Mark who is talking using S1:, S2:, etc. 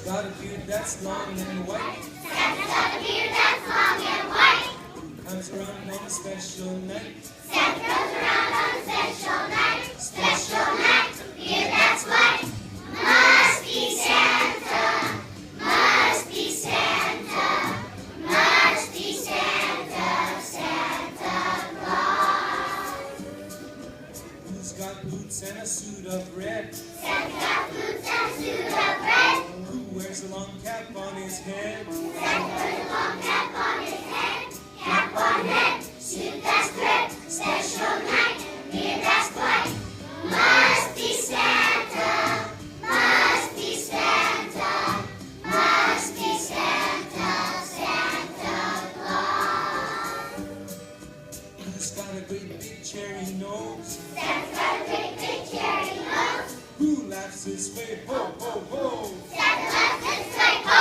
S1: got a beard that's long and white.
S2: Santa's got a beard that's long and white.
S1: Comes around on a special night.
S2: Santa comes around on a special night. Special night. Beard that's white. Must be Santa. Must be Santa. Must be Santa. Santa Claus.
S1: Who's got boots and a suit of red?
S2: Santa got boots and a suit of red.
S1: Who wears a long cap on his head?
S2: Santa wears a long cap on his head. Cap on head. Suit that's thread. Special night. Beard that's white. Must be Santa. Must be Santa. Must be Santa. Santa Claus.
S1: Who's got a great big cherry nose?
S2: Santa's got a great big cherry nose.
S1: Who laughs this way? Ho, ho, ho!
S2: Santa laughs this way. Ho,